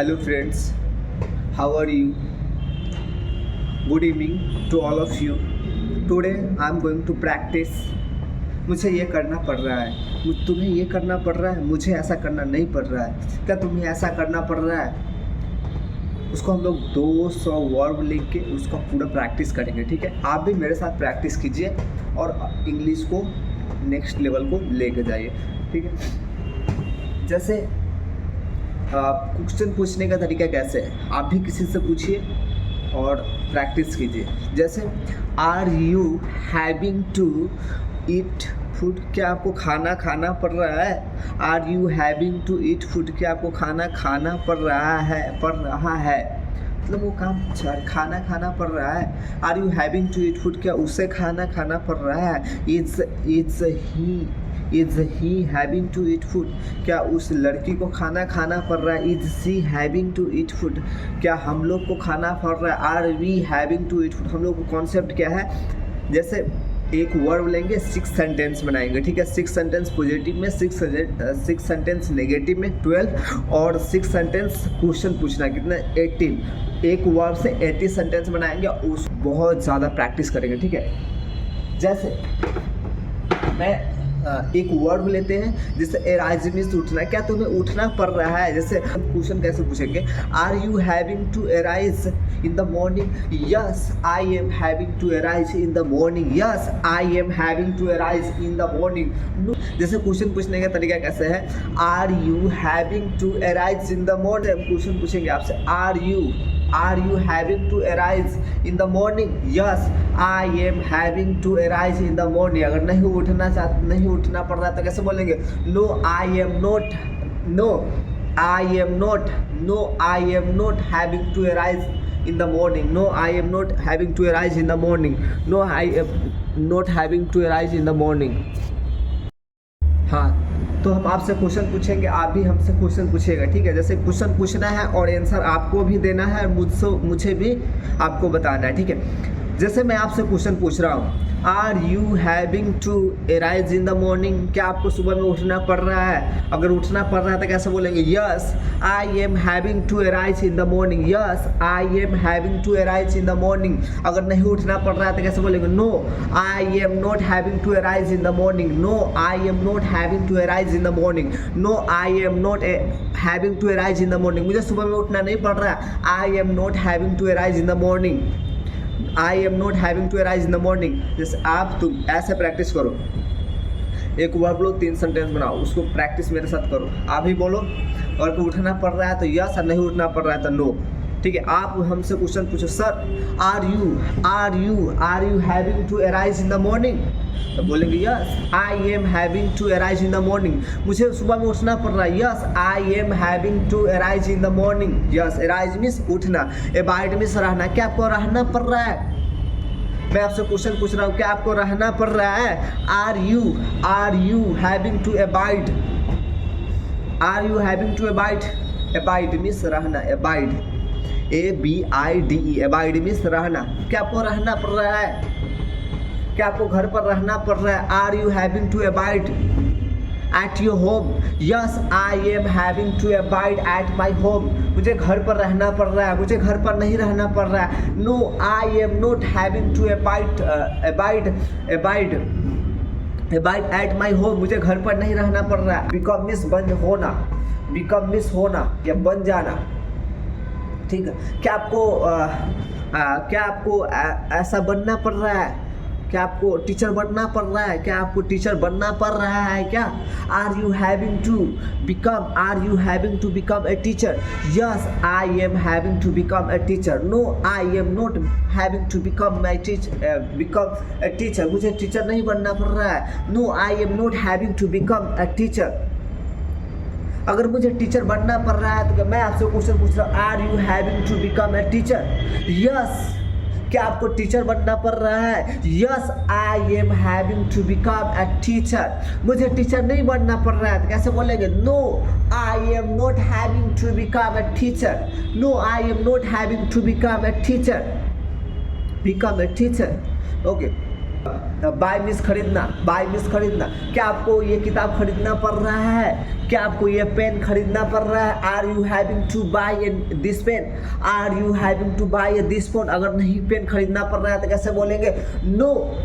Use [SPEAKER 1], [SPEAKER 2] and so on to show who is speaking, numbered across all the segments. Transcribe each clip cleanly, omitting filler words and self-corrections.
[SPEAKER 1] Hello friends, how are you? Good evening to all of you. Today I am going to practice. मुझे ये करना पड़ रहा है, तुम्हें ये करना पड़ रहा है, मुझे ऐसा करना नहीं पड़ रहा है। क्या तुम्हें ऐसा करना पड़ रहा है? उसको हम लोग 200 वर्ब लिख के उसको पूरा प्रैक्टिस करेंगे, ठीक है। आप भी मेरे साथ प्रैक्टिस कीजिए और इंग्लिश को नेक्स्ट लेवल को लेके जाइए, ठीक है। जैसे क्वेश्चन पूछने का तरीका कैसे है, आप भी किसी से पूछिए और प्रैक्टिस कीजिए। जैसे are you having to eat food, क्या आपको खाना खाना पड़ रहा है? Are you having to eat food, क्या आपको खाना खाना पड़ रहा है? मतलब वो काम खाना खाना पड़ रहा है। Are you having to eat food, क्या उसे खाना खाना पड़ रहा है? Is he having to eat food, क्या उस लड़की को खाना खाना पड़ रहा है? Is she having to eat food, क्या हम लोग को खाना पड़ रहा है? Are we having to eat food, हम लोग को कॉन्सेप्ट क्या है? जैसे एक वर्ड लेंगे, 6 सेंटेंस बनाएंगे, ठीक है। 6 सेंटेंस पॉजिटिव में, 6 सेंटेंस नेगेटिव में 12 और 6 सेंटेंस क्वेश्चन पूछना कितना 18। एक वर्ड से 80 सेंटेंस बनाएंगे, उस बहुत ज़्यादा प्रैक्टिस करेंगे, ठीक है। जैसे मैं एक वर्ड लेते हैं, जैसे एराइज मीन्स उठना, क्या तुम्हें उठना पड़ रहा है? जैसे हम क्वेश्चन कैसे पूछेंगे, are you having to arise in the morning? Yes I am having to arise in the morning. Yes I am having to arise in the morning. जैसे क्वेश्चन पूछने का तरीका कैसे है, are you having to arise in the morning. हम question पूछेंगे आपसे, are you having to arise in the morning? Yes I am having to arise in the morning. अगर नहीं उठना पड़ रहा है तो कैसे बोलेंगे? No I am not having to arise in the morning. No, I am not having to arise in the morning. No, I am not having to arise in the morning. हाँ, तो हम आपसे क्वेश्चन पूछेंगे, आप भी हमसे question पूछिएगा, ठीक है। जैसे क्वेश्चन पूछना है और आंसर आपको भी देना है और मुझे भी आपको बताना है, ठीक है। जैसे मैं आपसे क्वेश्चन पूछ रहा हूँ, are you having to arise in the morning, क्या आपको सुबह में उठना पड़ रहा है? अगर उठना पड़ रहा है तो कैसे बोलेंगे? Yes I am having to arise in the morning. Yes I am having to arise in the morning. अगर नहीं उठना पड़ रहा है तो कैसे बोलेंगे? No I am not having to arise in the morning. No I am not having to arise in the morning. No I am not having to arise in the morning. मुझे सुबह में उठना नहीं पड़ रहा है। I am not having to arise in the morning. I am not having to arise in the morning. जैसे तुम ऐसे प्रैक्टिस करो, एक वर्ब लो, 3 सेंटेंस बनाओ, उसको प्रैक्टिस मेरे साथ करो। आप ही बोलो, और को उठना पड़ रहा है तो यस और नहीं उठना पड़ रहा है तो नो, ठीक है। आप हमसे क्वेश्चन पूछो, sir are you having to arise in the morning? तो बोलेंगे yes I am having to arise in the morning. मुझे सुबह में उठना पड़ रहा है। Yes I am having to arise in the morning. Yes arise means उठना, अबाइड मीन्स रहना। क्या आपको रहना पड़ रहा है? मैं आपसे क्वेश्चन पूछ रहा हूँ, क्या आपको रहना पड़ रहा है? Are you having to abide? Are you having to abide? Abide means रहना, अबाइड ABIDE, अबाइड मीन्स रहना। क्या आपको रहना पड़ रहा है? क्या आपको घर पर रहना पड़ रहा है? Are you having to abide at your home? Yes I am having to abide at my home. मुझे घर पर रहना पड़ रहा है, मुझे घर पर नहीं रहना पड़ रहा है। No I am not having to abide at my home. मुझे घर पर नहीं रहना पड़ रहा है। बिकम मीन्स होना या बन जाना, ठीक है। क्या आपको ऐसा बनना पड़ रहा है? क्या आपको टीचर बनना पड़ रहा है? क्या आपको टीचर बनना पड़ रहा है क्या? Are you having to become a teacher? Yes I am having to become a teacher. No I am not having to become a teacher. मुझे टीचर नहीं बनना पड़ रहा है। No I am not having to become a teacher. अगर मुझे teacher बनना पड़ रहा है तो मैं आपसे क्वेश्चन पूछ रहा हूँ, are you having to become a teacher? Yes क्या आपको टीचर बनना पड़ रहा है? Yes I am having to become a teacher. मुझे टीचर नहीं बनना पड़ रहा है तो कैसे बोलेंगे? No I am not having to become a teacher. No I am not having to become a teacher. Okay, buy means खरीदना, बाय मिस खरीदना। क्या आपको ये किताब खरीदना पड़ रहा है? क्या आपको ये पेन खरीदना पड़ रहा है? Are you having to buy this pen? Are you having to buy this pen? अगर नहीं पेन खरीदना पड़ रहा है तो कैसे बोलेंगे? No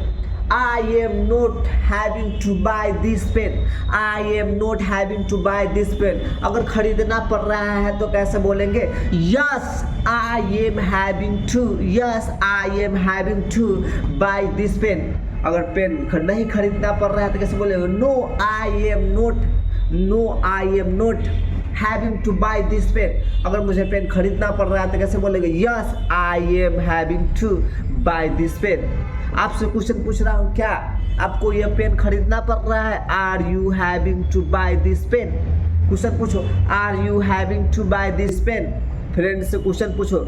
[SPEAKER 1] I am not having to buy this pen. I am not having to buy this pen. अगर खरीदना पड़ रहा है तो कैसे बोलेंगे? Yes I am having to, yes I am having to buy this pen. अगर पेन नहीं खरीदना पड़ रहा है तो कैसे बोलेंगे? No I am not, no I am not having to buy this pen. अगर मुझे पेन खरीदना पड़ रहा है तो कैसे बोलेंगे? Yes I am having to buy this pen. आपसे क्वेश्चन पूछ रहा हूँ, क्या आपको यह पेन खरीदना पड़ रहा है? Are you having to buy this pen? Question पूछो, are you having to buy this pen? Friend से क्वेश्चन पूछो,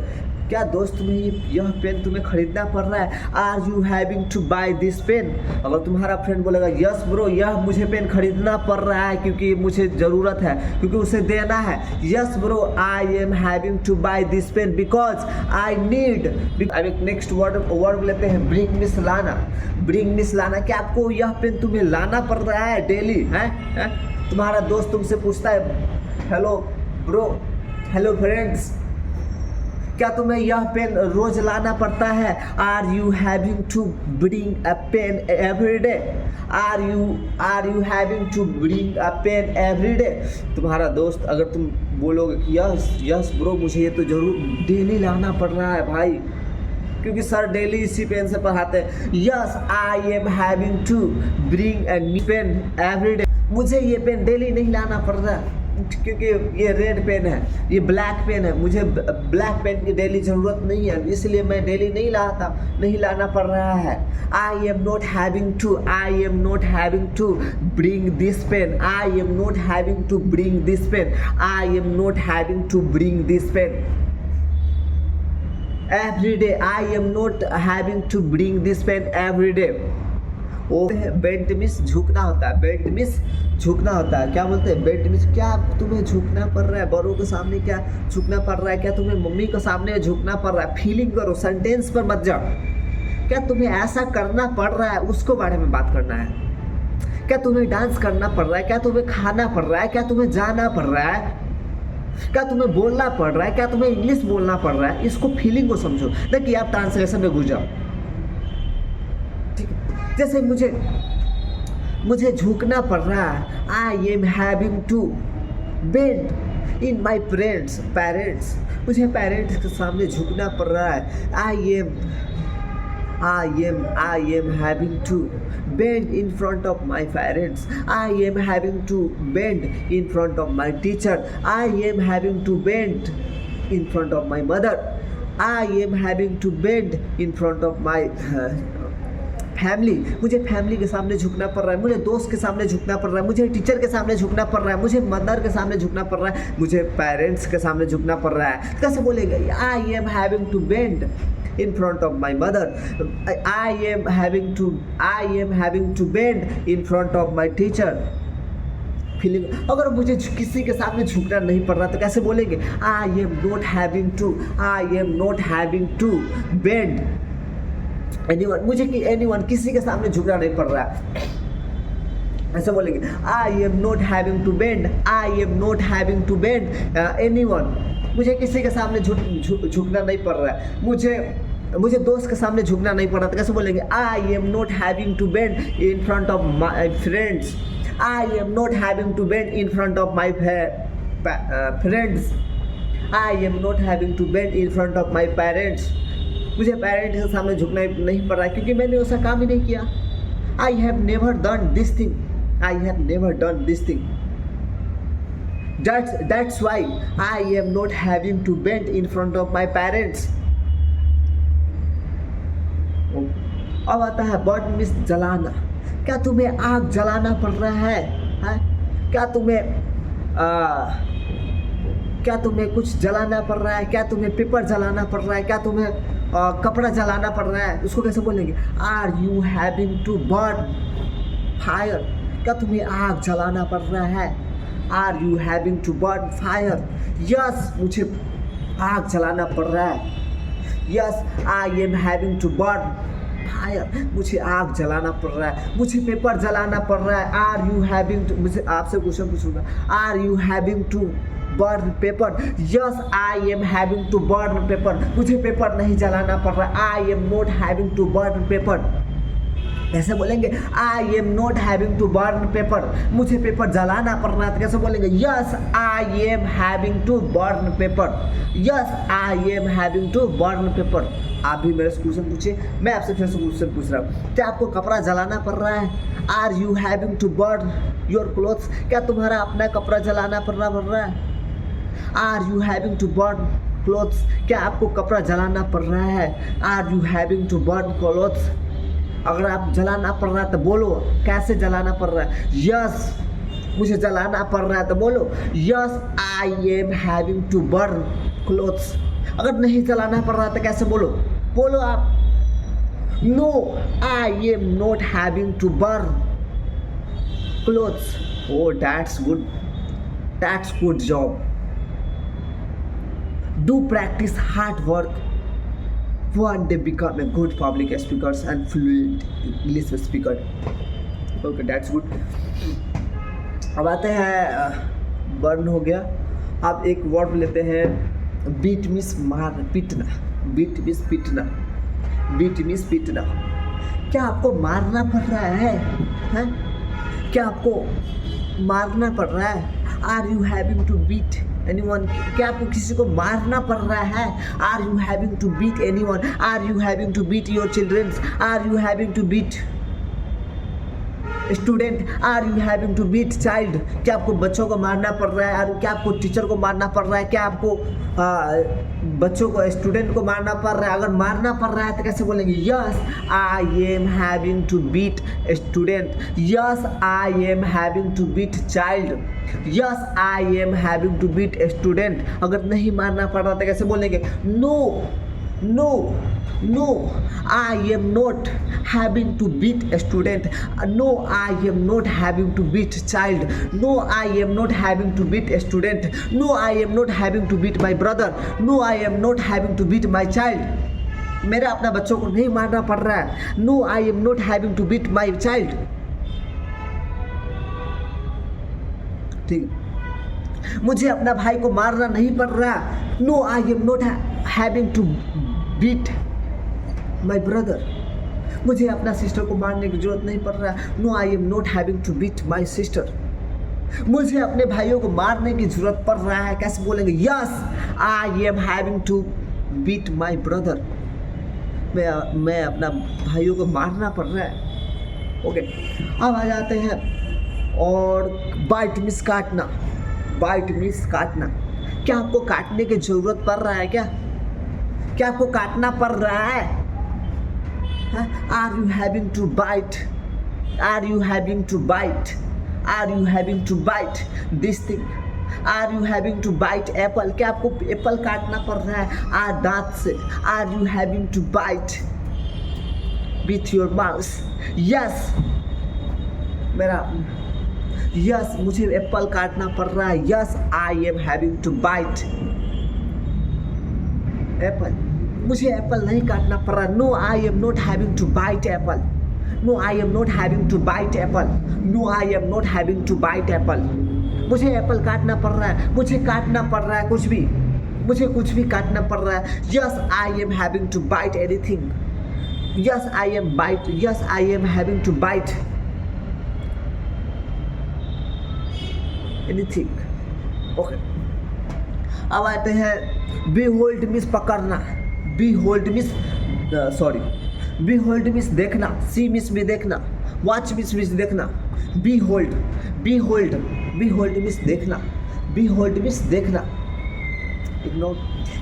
[SPEAKER 1] क्या दोस्त में यह पेन तुम्हें खरीदना पड़ रहा है? Are you having to buy this pen? अगर तुम्हारा फ्रेंड बोलेगा यस ब्रो, यह मुझे पेन खरीदना पड़ रहा है क्योंकि मुझे ज़रूरत है, क्योंकि उसे देना है। Yes bro I am having to buy this pen because I need. अब एक नेक्स्ट वर्ड लेते हैं, ब्रिंग मिस लाना। ब्रिंग मिस लाना, क्या आपको यह पेन तुम्हें लाना पड़ रहा है डेली? है तुम्हारा दोस्त तुमसे पूछता है, हेलो ब्रो, हेलो फ्रेंड्स, क्या तुम्हें यह पेन रोज लाना पड़ता है? Are you having to bring a pen every day? Are you having to bring a pen every day? तुम्हारा दोस्त अगर तुम बोलोगे कि यस ब्रो, मुझे ये तो जरूर डेली लाना पड़ रहा है भाई, क्योंकि सर डेली इसी पेन से पढ़ाते हैं। Yes I am having to bring a new pen every डे। मुझे ये पेन डेली नहीं लाना पड़ रहा है क्योंकि ये रेड पेन है, ये ब्लैक पेन है, मुझे ब्लैक पेन की डेली ज़रूरत नहीं है, इसलिए मैं डेली नहीं लाना पड़ रहा है। I am not having to bring this pen. I am not having to bring this pen. I am not having to bring this pen every day. I am not having to bring this pen every day. वो bent means झुकना होता है, bent means झुकना होता है। क्या बोलते हैं? Bent miss. क्या तुम्हें झुकना पड़ रहा है? बड़ों के सामने क्या झुकना पड़ रहा है? क्या तुम्हें मम्मी के सामने झुकना पड़ रहा है? फीलिंग करो, सेंटेंस पर मत जाओ। क्या तुम्हें ऐसा करना पड़ रहा है, उसको बारे में बात करना है। क्या तुम्हें डांस करना पड़ रहा है? क्या तुम्हें खाना पड़ रहा है? क्या तुम्हें जाना पड़ रहा है? क्या तुम्हें बोलना पड़ रहा है? क्या तुम्हें इंग्लिश बोलना पड़ रहा है? इसको फीलिंग को समझो, ना कि आप ट्रांसलेशन में घुस जाओ। ठीक है, जैसे मुझे झुकना पड़ रहा है। I am having to bend in my parents. मुझे पेरेंट्स के सामने झुकना पड़ रहा है। I am having to bend in front of my parents. I am having to bend in front of my teacher. I am having to bend in front of my mother. I am having to bend in front of my family. मुझे family के सामने झुकना पड़ रहा है, मुझे दोस्त के सामने झुकना पड़ रहा है, मुझे टीचर के सामने झुकना पड़ रहा है, मुझे मदर के सामने झुकना पड़ रहा है, मुझे पेरेंट्स के सामने झुकना पड़ रहा है। कैसे बोलेंगे? I am having to bend in front of my mother. I am having to bend in front of my teacher. Feeling. अगर मुझे किसी के सामने झुकना नहीं पड़ रहा तो कैसे बोलेंगे? I am not having to bend anyone. मुझे एनीवन किसी के सामने झुकना नहीं पड़ रहा है, ऐसे बोलेंगे। I am not having to bend anyone. मुझे किसी के सामने झुकना नहीं पड़ रहा है, मुझे दोस्त के सामने झुकना नहीं पड़ रहा तो कैसे बोलेंगे? I am not having to bend in front of my friends. I am not having to bend in front of my friends. I am not having to bend in front of my parents. मुझे parents के सामने झुकना नहीं पड़ रहा क्योंकि मैंने उसका काम ही नहीं किया। I have never done this thing. That's why I am not having to bend in front of my parents. अब आता है बर्न मिस जलाना। क्या तुम्हें आग जलाना पड़ रहा है? क्या तुम्हें कुछ जलाना पड़ रहा है? क्या तुम्हें पेपर जलाना पड़ रहा है? क्या तुम्हें कपड़ा जलाना पड़ रहा है? उसको कैसे बोलेंगे? Are you having to burn fire. क्या तुम्हें आग जलाना पड़ रहा है? Are you having to burn fire. Yes, मुझे आग जलाना पड़ रहा है। Yes, I am having to burn fire, मुझे आग जलाना पड़ रहा है, मुझे पेपर जलाना पड़ रहा है। आर यू हैविंग टू, मुझे आपसे क्वेश्चन पूछूंगा, are you having to burn paper? Yes I am having to burn paper, मुझे पेपर नहीं जलाना पड़ रहा है। I am not having to burn paper. कैसे बोलेंगे? I am not having to burn paper, मुझे पेपर जलाना पड़ रहा है। तो कैसे बोलेंगे? Yes I am having to burn paper, yes I am having to burn paper. आप भी मेरे से क्वेश्चन पूछिए, मैं आपसे फिर से क्वेश्चन पूछ रहा हूँ, क्या आपको कपड़ा जलाना पड़ रहा है? Are you having to burn your clothes, क्या तुम्हारा अपना कपड़ा जलाना पड़ रहा है? Are you having to burn clothes, क्या आपको कपड़ा जलाना पड़ रहा है? Are you having to burn clothes. अगर आप जलाना पड़ रहा है तो बोलो, कैसे जलाना पड़ रहा है? यस मुझे जलाना पड़ रहा है तो बोलो, yes I am having to burn clothes. अगर नहीं जलाना पड़ रहा तो कैसे बोलो? बोलो आप, no I am not having to burn clothes. Oh that's good job. Do practice hard work. One day become a good public speaker and fluent English speaker. Okay, that's good. अब आते हैं, बर्न हो गया। अब एक word लेते हैं, beat miss मार पीटना। बीट मिस पीटना, बीट मिस पीटना। क्या आपको मारना पड़ रहा है? क्या आपको मारना पड़ रहा है? Are you having to beat anyone, क्या आपको किसी को मारना पड़ रहा है? Are you having to beat anyone, are you having to beat your childrens, are you having to beat student, are you having to beat child, क्या आपको बच्चों को मारना पड़ रहा है? और क्या आपको टीचर को मारना पड़ रहा है? क्या आपको बच्चों को, स्टूडेंट को मारना पड़ रहा है? अगर मारना पड़ रहा है तो कैसे बोलेंगे? Yes I am having to beat student, yes I am having to beat child, yes I am having to beat student. अगर नहीं मारना पड़ रहा तो कैसे बोलेंगे? No, I am not having to beat a student. No, I am not having to beat child. No, I am not having to beat a student. No, I am not having to beat my brother. No, I am not having to beat my child. मेरा अपना बच्चों को नहीं मारना पड़ रहा है। No, I am not having to beat my child. ठीक, मुझे अपना भाई को मारना नहीं पड़ रहा। No, I am not having to beat my brother. मुझे अपना सिस्टर को मारने की जरूरत नहीं पड़ रहा। No, I am not having to beat my sister. मुझे अपने भाइयों को मारने की जरूरत पड़ रहा है। कैसे बोलेंगे? Yes, I am having to beat my brother. मैं अपना भाइयों को मारना पड़ रहा है। ओके, अब आ जाते हैं और बाइट मिस काटना। बाइट मिस काटना, क्या आपको काटने की जरूरत पड़ रहा है? क्या आपको काटना पड़ रहा है? Are you having to bite, are you having to bite, are you having to bite this thing, are you having to bite apple, क्या आपको एप्पल काटना पड़ रहा है? आर दांत से, are you having to bite with your mouth. Yes मेरा, yes मुझे एप्पल काटना पड़ रहा है। Yes I am having to bite apple, मुझे एप्पल नहीं काटना पड़ रहा। No I am not having to bite apple, no I am not having to bite apple, no I am not having to bite apple. मुझे apple काटना पड़ रहा है, मुझे काटना पड़ रहा है कुछ भी, मुझे कुछ भी काटना पड़ रहा है। Yes I am having to bite anything, yes I am bite, yes I am having to bite anything. Okay, अब आते हैं बी होल्ड मिस पकड़ना। Behold means behold means देखना, सी मिस भी देखना, वॉच मिस देखना। Behold means देखना, behold means देखना। इग्नोर,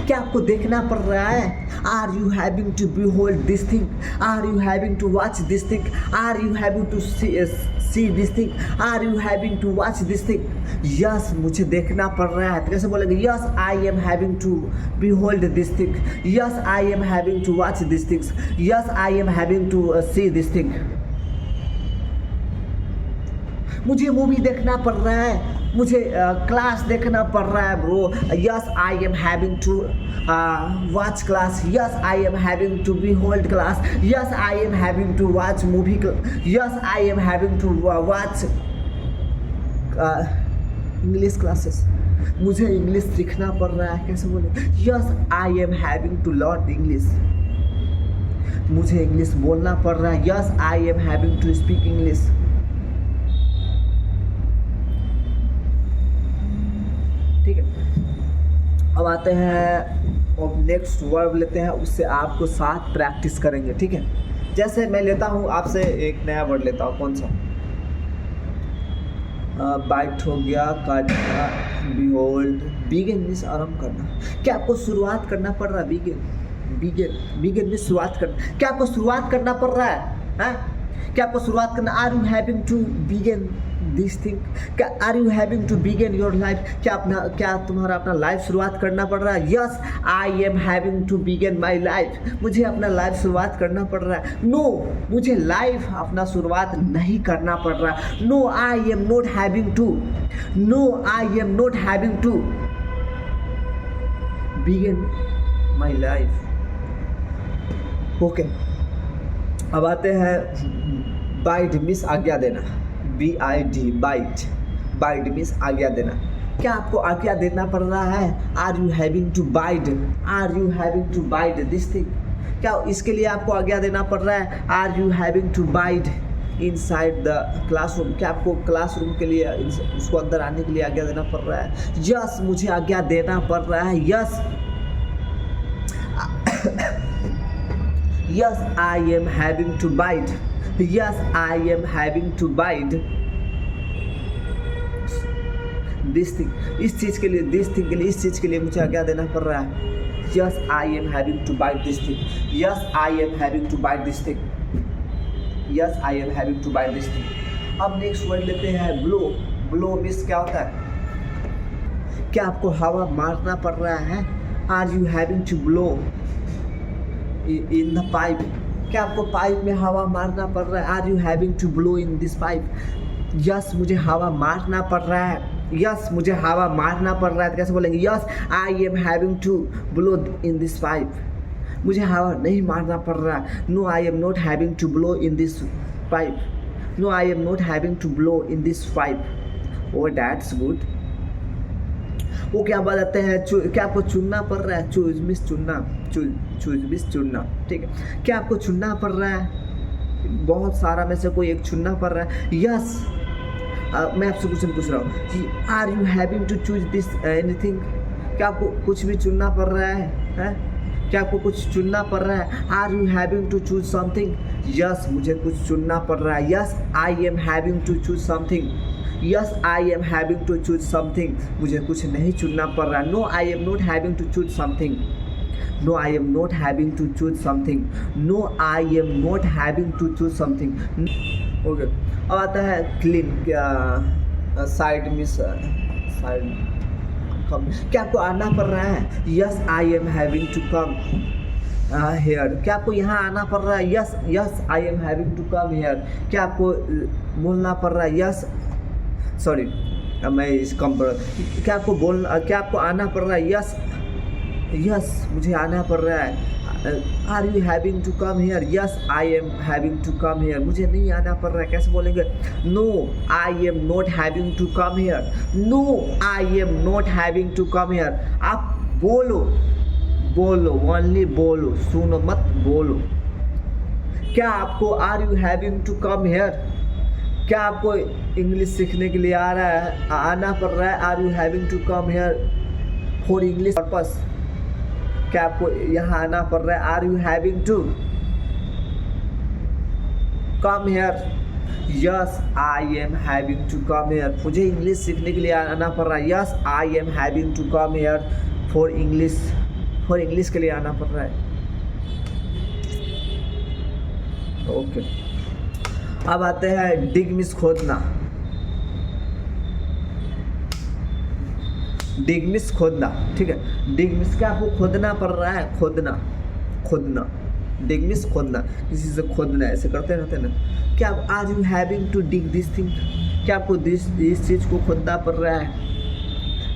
[SPEAKER 1] क्या आपको देखना पड़ रहा है? Are you having to behold this thing, are you having to watch this thing, are you having to see this thing, are you having to watch this thing. Yes मुझे देखना पड़ रहा है, तो कैसे बोलेंगे? Yes I am having to behold this thing, yes I am having to watch this things, yes I am having to see this thing. मुझे movie देखना पड़ रहा है, मुझे क्लास देखना पड़ रहा है bro. Yes I am having to watch class, yes I am having to behold class, yes I am having to watch movie, yes I am having to watch English classes. मुझे English सीखना पड़ रहा है, कैसे बोले, yes I am having to learn English. मुझे English बोलना पड़ रहा है, yes I am having to speak English. ठीक है, अब आते हैं अब नेक्स्ट वर्ब लेते हैं, उससे आपको साथ प्रैक्टिस करेंगे। ठीक है, जैसे मैं लेता हूँ आपसे एक नया वर्ड लेता हूँ, कौन सा, बाइट हो गया, काटना, बिहोल्ड। बिगिन मीन्स आरंभ करना। क्या आपको शुरुआत करना पड़ रहा है? बिगिन मीन्स शुरुआत करना। क्या आपको शुरुआत करना पड़ रहा है? क्या आपको शुरुआत करना? Are you having to begin this thing? क्या are you having to begin your life? क्या तुम्हारा अपना लाइफ शुरुआत करना पड़ रहा है? Yes I am having to begin my life. मुझे अपना लाइफ शुरुआत करना पड़ रहा है। नो, मुझे लाइफ अपना शुरुआत नहीं करना पड़ रहा। No I am not having to, no I am not having to begin my life. Okay, अब आते हैं बाइट मीन्स आज्ञा देना। BID बाइट मीन्स आज्ञा देना। क्या आपको आज्ञा देना पड़ रहा है? Are you having to bite, are you having to bite this thing? क्या इसके लिए आपको आज्ञा देना पड़ रहा है? Are you having to bite inside the classroom? क्या आपको क्लासरूम के लिए उसको अंदर आने के लिए आज्ञा देना पड़ रहा है? यस मुझे आज्ञा देना पड़ रहा है। Yes Yes, I am having to bite. Yes, I am having to bite this thing. इस चीज़ के लिए, this thing के लिए, इस चीज़ के लिए मुझे क्या देना पड़ रहा है? Yes, I am having to bite this thing. Yes, I am having to bite this thing. Yes, I am having to bite this thing. अब नेक्स्ट वर्ड लेते हैं blow. Blow मीन्स क्या होता है? क्या आपको हवा मारना पड़ रहा है? Are you having to blow in the pipe? क्या आपको पाइप में हवा मारना पड़ रहा है? Are you having to blow in this pipe? Yes मुझे हवा मारना पड़ रहा है। यस मुझे हवा मारना पड़ रहा है, तो कैसे बोलेंगे? Yes I am having to blow in this pipe. मुझे हवा नहीं मारना पड़ रहा है। No I am not having to blow in this pipe, no I am not having to blow in this pipe. Oh that's good. वो क्या बताते हैं? क्या आपको चुनना पड़ रहा है? चूज मिस चुनना, चूज मिस चुनना। ठीक है, क्या आपको चुनना पड़ रहा है? बहुत सारा में से कोई एक चुनना पड़ रहा है। यस मैं आपसे क्वेश्चन पूछ रहा हूँ, are you having to choose this anything? क्या आपको कुछ भी चुनना पड़ रहा है? क्या आपको कुछ चुनना पड़ रहा है? Are you having to choose something? Yes मुझे कुछ चुनना पड़ रहा है। Yes I am having to choose something. Yes I am having to choose something. मुझे कुछ नहीं चुनना पड़ रहा। No I am not having to choose something. No I am not having to choose something. No I am not having to choose something. Okay, अब आता है clean. Side means side कम। क्या आपको आना पड़ रहा है? Yes I am having to come here. क्या आपको यहाँ आना पड़ रहा है? Yes I am having to come here. क्या आपको बोलना पड़ रहा है? यस सॉरी मैं इस कम पर, क्या आपको आना पड़ रहा है? यस मुझे आना पड़ रहा है। Are you having to come here? Yes I am having to come here. मुझे नहीं आना पड़ रहा है, कैसे बोलेंगे? No I am not having to come here. No I am not having to come here. आप बोलो, ओनली बोलो, सुनो मत बोलो। क्या आपको are you having to come here? क्या आपको इंग्लिश सीखने के लिए आना पड़ रहा है? Are you having to come here for English purpose? क्या आपको यहाँ आना पड़ रहा है? Are you having to come here? Yes I am having to come here. मुझे इंग्लिश सीखने के लिए आना पड़ रहा है। Yes I am having to come here for English के लिए आना पड़ रहा है। ओके, अब आते हैं डिग मिस खोदना। डिग मिस खोदना। ठीक है, डिग मिस क्या आपको खोदना पड़ रहा है? खोदना। डिग मीन्स खोदना, किसी से खोदना, ऐसे करते रहते ना। क्या are you having to dig this thing, क्या आपको इस चीज़ को खोदना पड़ रहा है?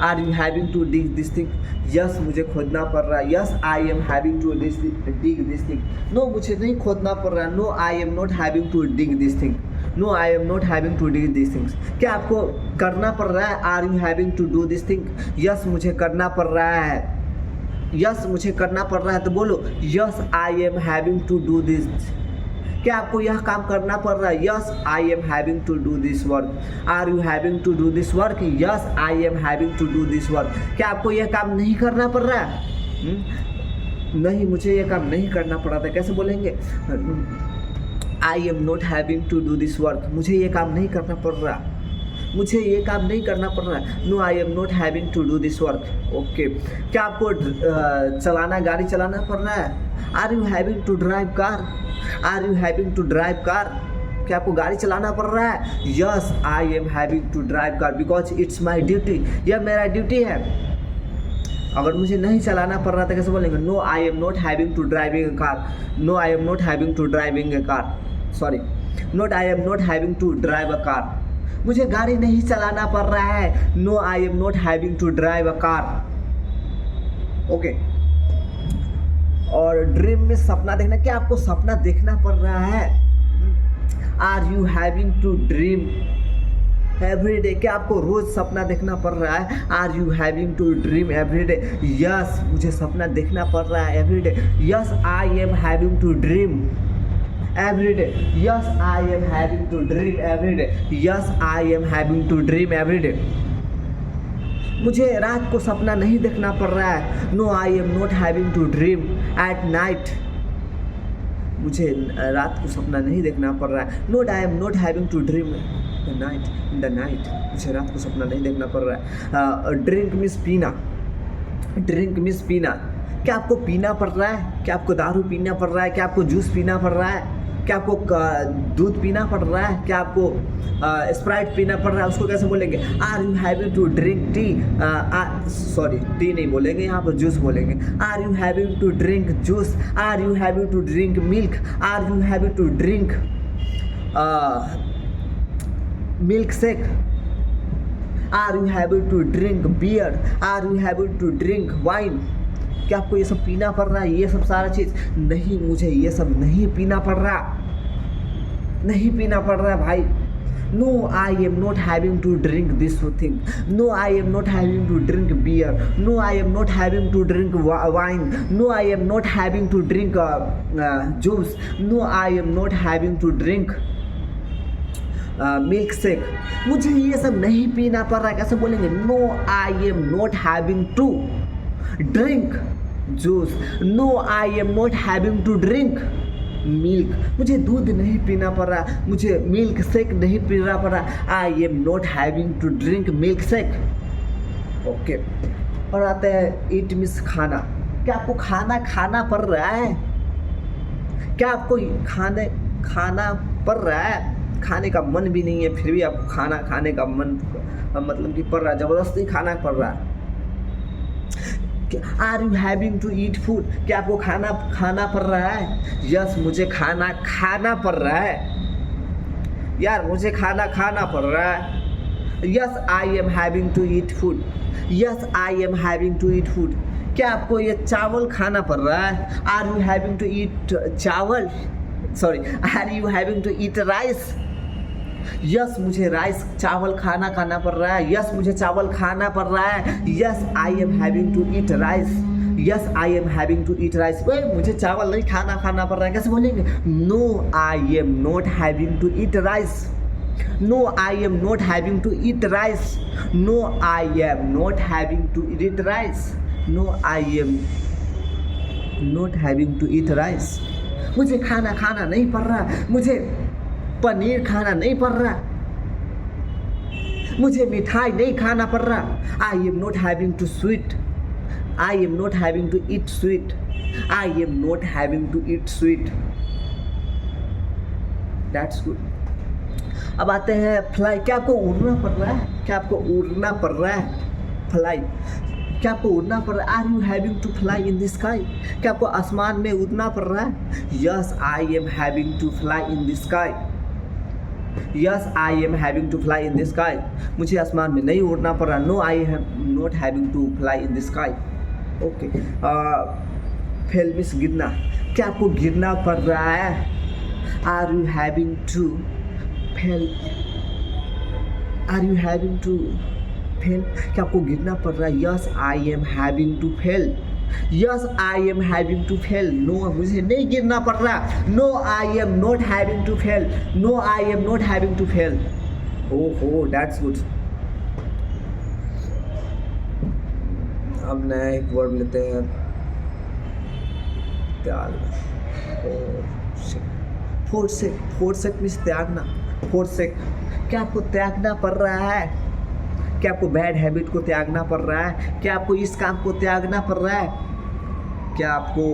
[SPEAKER 1] Are you having to dig this thing, yes मुझे खोदना पड़ रहा है, yes I am having to dig this thing, no मुझे नहीं खोदना पड़ रहा है, no I am not having to dig this thing, no I am not having to dig this things. क्या आपको करना पड़ रहा है? Are you having to do this thing, yes मुझे करना पड़ रहा है, यस मुझे करना पड़ रहा है, तो बोलो yes I am having to do this. क्या आपको यह काम करना पड़ रहा है? Yes I am having to do this work. Are you having to do this work, yes I am having to do this work. क्या आपको यह काम नहीं करना पड़ रहा है? नहीं मुझे यह काम नहीं करना पड़ रहा था, कैसे बोलेंगे? I am not having to do this work, मुझे ये काम नहीं करना पड़ रहा, मुझे ये काम नहीं करना पड़ रहा है, no I am not having to do this work. Okay, क्या आपको गाड़ी चलाना पड़ रहा है? Are you having to drive car, are you having to drive car, क्या आपको गाड़ी चलाना पड़ रहा है? Yes I am having to drive car because it's my duty, यह मेरा ड्यूटी है। अगर मुझे नहीं चलाना पड़ रहा था कैसे बोलेंगे? No I am not having to driving a car, no I am not having to driving a car, sorry not I am not having to drive a car, मुझे गाड़ी नहीं चलाना पड़ रहा है, no I am not having to drive a car. Okay, और dream में सपना देखना, क्या आपको सपना देखना पड़ रहा है? Are you having to dream every day, क्या आपको रोज सपना देखना पड़ रहा है? Are you having to dream every day, yes मुझे सपना देखना पड़ रहा है every day, yes I am having to dream every day, yes I am having to dream every day, yes I am having to dream every day। मुझे रात को सपना नहीं देखना पड़ रहा है, no I am not having to dream at night, मुझे रात को सपना नहीं देखना पड़ रहा है, no I am not having to dream the night in the night, मुझे रात को सपना नहीं देखना पड़ रहा है। ड्रिंक मीन्स पीना, ड्रिंक मीन्स पीना, क्या आपको पीना पड़ रहा है? क्या आपको दारू पीना पड़ रहा है? क्या आपको जूस पीना पड़ रहा है? क्या आपको दूध पीना पड़ रहा है? क्या आपको स्प्राइट पीना पड़ रहा है? उसको कैसे बोलेंगे? Are you having to drink tea, sorry tea नहीं बोलेंगे, यहाँ पर जूस बोलेंगे। Are you having to drink juice, are you having to drink milk, are you having to drink milk shake, are you having to drink beer, are you having to drink wine. क्या आपको ये सब पीना पड़ रहा है? ये सब सारा चीज़ नहीं, मुझे ये सब नहीं पीना पड़ रहा, नहीं पीना पड़ रहा है भाई। No I am not having to drink this thing, no I am not having to drink beer, no I am not having to drink wine, no I am not having to drink juice, no I am not having to drink milk shake, मुझे ये सब नहीं पीना पड़ रहा है, कैसे बोलेंगे? No I am not having to drink juice, no I am not having to drink milk, मुझे दूध नहीं पीना पड़ रहा, मुझे मिल्क शेक नहीं पीना पड़ रहा, I am not having to drink milk shake. Okay, और आते हैं ईट मीन्स खाना, क्या आपको खाना खाना पड़ रहा है? क्या आपको खाना पड़ रहा है? खाने का मन भी नहीं है फिर भी आपको खाना खाने का मन मतलब कि पड़ रहा है, ज़बरदस्ती खाना पड़ रहा है। Are you having to eat food, क्या आपको खाना खाना पड़ रहा है? यस मुझे खाना खाना पड़ रहा है, यार मुझे खाना खाना पड़ रहा है। Yes I am having to eat food, yes I am having to eat food, क्या आपको ये चावल खाना पड़ रहा है? Are you having to eat chawal, sorry are you having to eat rice, यस मुझे राइस चावल खाना पड़ रहा है, यस मुझे चावल खाना पड़ रहा है, yes I am having to eat rice, yes I am having to eat rice, मुझे चावल नहीं खाना पड़ रहा है, कैसे बोलेंगे? No I am not having to eat rice, no I am not having to eat rice, no I am not having to eat rice, no I am not having to eat rice, मुझे खाना नहीं पड़ रहा, मुझे पनीर खाना नहीं पड़ रहा, मुझे मिठाई नहीं खाना पड़ रहा। I am not having to sweet, I am not having to eat sweet, I am not having to eat sweet. That's good. अब आते हैं फ्लाई, क्या आपको उड़ना पड़ रहा है? क्या आपको उड़ना पड़ रहा है? फ्लाई, क्या आपको उड़ना पड़ रहा है? Are you having to fly in the sky? क्या आपको आसमान में उड़ना पड़ रहा है? Yes I am having to fly in the sky. Yes I am having to fly in the sky. मुझे आसमान में नहीं उड़ना पड़ रहा। No I am not having to fly in the sky. Okay. Fell means गिरना। क्या आपको गिरना पड़ रहा है? Are you having to fail? Are you having to fell? क्या आपको गिरना पड़ रहा है? Yes I am having to fell. Yes I am having to fell. No मुझे नहीं गिरना पड़ रहा। No I am not having to fell. No I am not having to fell. ओहो दैट्स गुड। अब नया एक वर्ड लेते हैं, त्याग। फोरसेक मीन्स त्यागना। फोरसेक। क्या आपको त्यागना पड़ रहा है? क्या आपको बैड हैबिट को त्यागना पड़ रहा है? क्या आपको इस काम को त्यागना पड़ रहा है? क्या आपको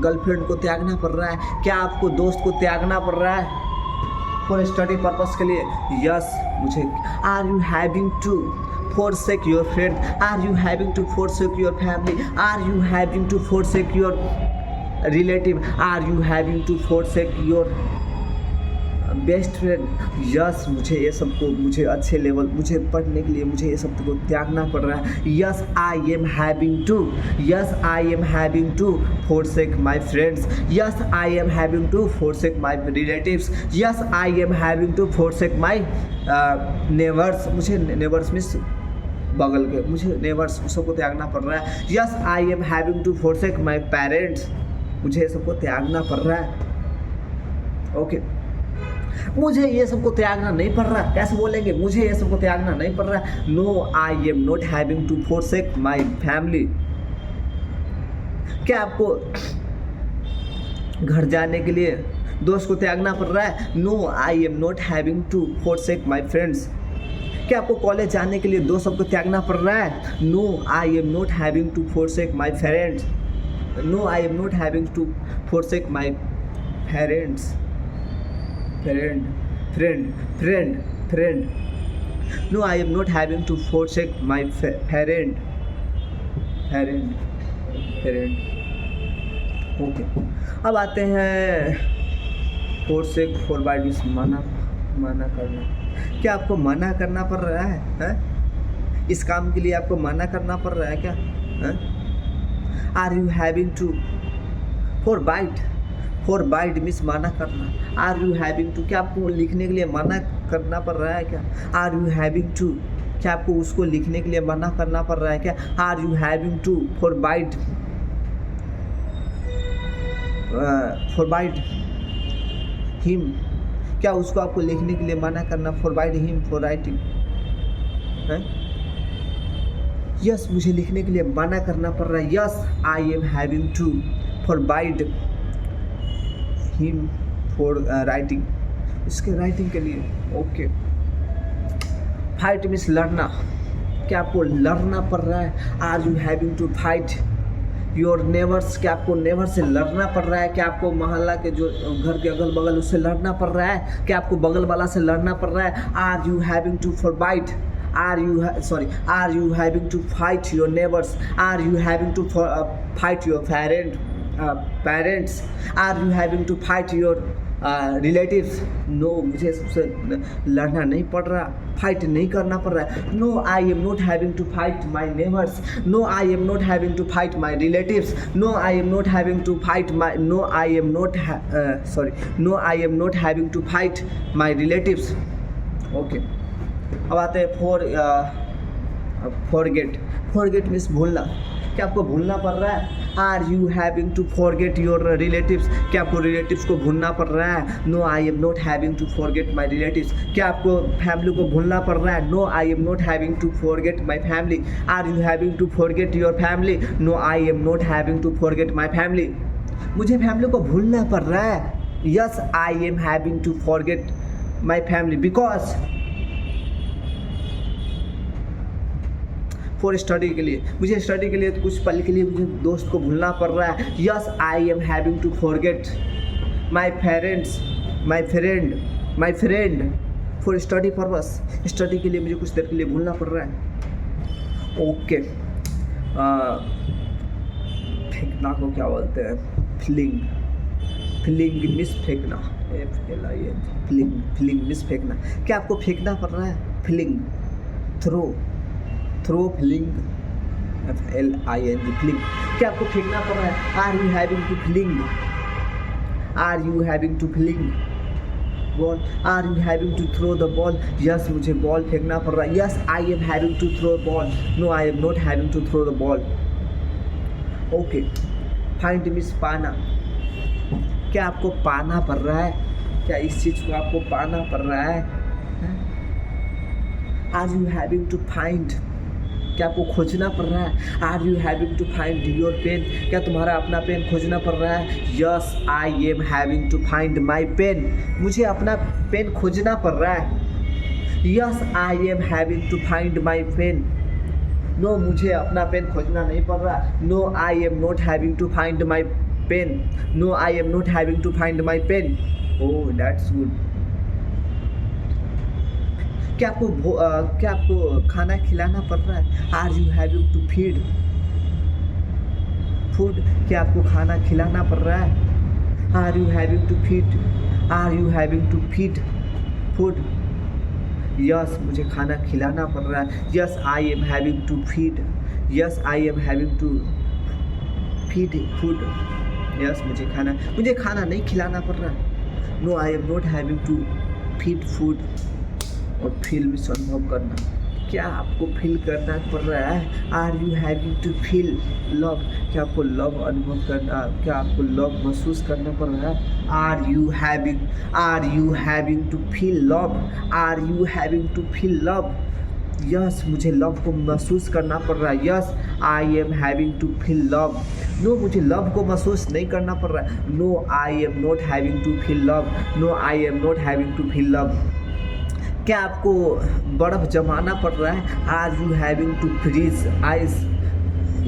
[SPEAKER 1] गर्लफ्रेंड को त्यागना पड़ रहा है? क्या आपको दोस्त को त्यागना पड़ रहा है फॉर स्टडी पर्पस के लिए? यस मुझे। Are you having to forsake your friend? Are you having to forsake your family? Are you having to forsake your relative? Are you having to forsake your best friend? Yes मुझे ये सबको, मुझे अच्छे level, मुझे पढ़ने के लिए मुझे ये सब को त्यागना पड़ रहा है। Yes I am having to. Yes I am having to forsake my friends. Yes I am having to forsake my relatives. Yes I am having to forsake my neighbours. मुझे नेबर्स मीन्स बगल के, मुझे neighbours सबको त्यागना पड़ रहा है। Yes I am having to forsake my parents. मुझे ये सबको त्यागना पड़ रहा है। ओके। मुझे ये सबको त्यागना नहीं पड़ रहा। कैसे बोलेंगे? मुझे ये सबको त्यागना नहीं पड़ रहा। No I am not having to forsake my family. क्या आपको घर जाने के लिए दोस्त को त्यागना पड़ रहा है? No I am not having to forsake my friends. क्या आपको कॉलेज जाने के लिए दोस्त सबको त्यागना पड़ रहा है? No I am not having to forsake my friends. No I am not having to forsake my parents. Friend. No I am not having to forsake my parent. Okay. अब आते हैं forsake फॉर बाय मींस मना करना। क्या आपको मना करना पड़ रहा है? इस काम के लिए आपको मना करना पड़ रहा है क्या? Are you having to forbid means मना करना। Are you having to? क्या आपको लिखने के लिए मना करना पड़ रहा है क्या? Are you having to? क्या आपको उसको लिखने के लिए मना करना पड़ रहा है क्या? Are you having to forbid him? क्या उसको आपको लिखने के लिए मना करना? Forbid him for writing. Yes मुझे लिखने के लिए मना करना पड़ रहा है। Yes I am having to forbid him for writing. इसके राइटिंग के लिए। ओके। फाइट मीन्स लड़ना। क्या आपको लड़ना पड़ रहा है? Are you having to fight your neighbours? क्या आपको नेबर से लड़ना पड़ रहा है? क्या आपको मोहल्ला के जो घर के अगल बगल उससे लड़ना पड़ रहा है? क्या आपको बगल वाला से लड़ना पड़ रहा है? Are you having to forbid? Are you having to fight your neighbours? Are you having to fight your parents? Are you having to fight your relatives? No मुझे सबसे लड़ना नहीं पड़ रहा, फाइट नहीं करना पड़ रहा है। No I am not having to fight my neighbours. No I am not having to fight my relatives. No I am not having to fight my no I am not having to fight my relatives. Okay. अब आते हैं forget means भूलना। क्या आपको भूलना पड़ रहा है? Are you having to forget your relatives? क्या आपको रिलेटिव्स को भूलना पड़ रहा है? No I am not having to forget my relatives. क्या आपको फैमिली को भूलना पड़ रहा है? No I am not having to forget my family. Are you having to forget your family? No I am not having to forget my family. मुझे family को भूलना पड़ रहा है। Yes I am having to forget my family because for study के लिए, मुझे study के लिए कुछ पल के लिए मुझे दोस्त को भूलना पड़ रहा है। Yes I am having to forget my friend for study purpose. Study के लिए मुझे कुछ देर के लिए भूलना पड़ रहा है। ओके, फेंकना को क्या बोलते हैं? फ्लिंग। फ्लिंग मिस फेंकना, फ्लिंग। फ्लिंग मिस फेंकना। क्या आपको फेंकना पड़ रहा है? Fling. Throw. Throw fling, FLING, fling. क्या आपको फेंकना पड़ रहा है? Are you having to fling? Are you having to fling ball? Are you having to throw the ball? Yes, मुझे बॉल फेंकना पड़ रहा है। Yes, I am having to throw ball. No, I am not having to throw the ball. Okay, find miss पाना। क्या आपको पाना पड़ रहा है? क्या इस चीज़ को आपको पाना पड़ रहा है? Are you having to find? क्या आपको खोजना पड़ रहा है? Are you having to find your pen? क्या तुम्हारा अपना पेन खोजना पड़ रहा है? Yes, I am having to find my pen. मुझे अपना पेन खोजना पड़ रहा है। Yes, I am having to find my pen. No, मुझे अपना पेन खोजना नहीं पड़ रहा। No, I am not having to find my pen. No, I am not having to find my pen. Oh, that's good. क्या आपको खाना खिलाना पड़ रहा है? Are you having to feed food? क्या आपको खाना खिलाना पड़ रहा है? Are you having to feed? Are you having to feed food? Yes, मुझे खाना खिलाना पड़ रहा है। Yes, I am having to feed. Yes, I am having to feed food. Yes, मुझे खाना नहीं खिलाना पड़ रहा है। No, I am not having to feed food. और फील भी अनुभव करना। क्या आपको फील करना पड़ रहा है? Are you having to feel love? क्या आपको लव अनुभव करना, क्या आपको लव महसूस करना पड़ रहा है? Are you having to feel love? Are you having to feel love? Yes, मुझे लव को महसूस करना पड़ रहा है। Yes, I am having to feel love. No, मुझे लव को महसूस नहीं करना पड़ रहा है। No, I am not having to feel love. No, I am not having to feel love. क्या आपको बर्फ़ जमाना पड़ रहा है? Are you having to freeze ice?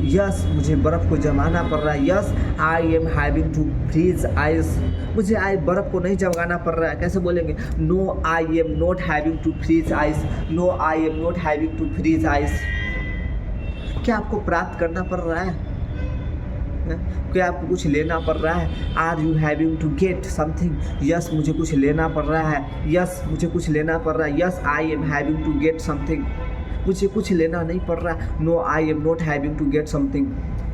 [SPEAKER 1] Yes, मुझे बर्फ़ को जमाना पड़ रहा है। Yes, I am having to freeze ice. मुझे बर्फ़ को नहीं जमाना पड़ रहा है। कैसे बोलेंगे? No, I am not having to freeze ice. No, I am not having to freeze ice. क्या आपको प्राप्त करना पड़ रहा है? क्या आपको कुछ लेना पड़ रहा है? Are you having to get something? Yes, मुझे कुछ लेना पड़ रहा है। यस, मुझे कुछ लेना पड़ रहा है। Yes, I am having to get something. मुझे कुछ लेना नहीं पड़ रहा। No, I am not having to get something.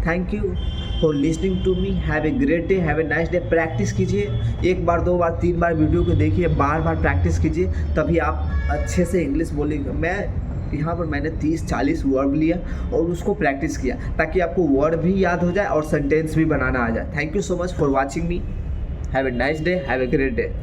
[SPEAKER 1] Thank you for listening to me. Have a great day, have a nice day. Practice कीजिए, 1 बार 2 बार 3 बार वीडियो को देखिए, बार बार practice कीजिए, तभी आप अच्छे से इंग्लिश बोलेंगे। यहाँ पर मैंने 30-40 वर्ड लिया और उसको प्रैक्टिस किया ताकि आपको वर्ड भी याद हो जाए और सेंटेंस भी बनाना आ जाए। Thank you so much for watching me. Have a nice day, have a great day.